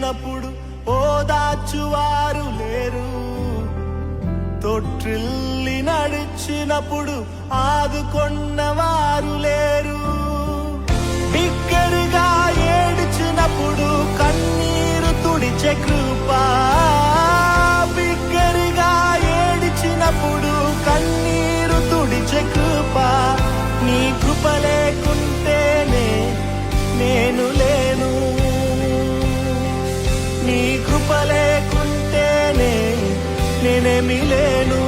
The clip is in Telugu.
ఏడ్చినప్పుడు ఓదార్చువారు లేరు, తొట్టిల్లి నడిచినప్పుడు ఆదుకొన్నవారు లేరు. బిగ్గరగా ఏడ్చినప్పుడు కన్నీరు తుడిచే కృప, బిగ్గరగా ఏడ్చినప్పుడు కన్నీరు తుడిచే కృప. నీ కృప లేకుంటేనే నేను లేను, నీ కృప లేకుంటేనే నేనేమి లేను.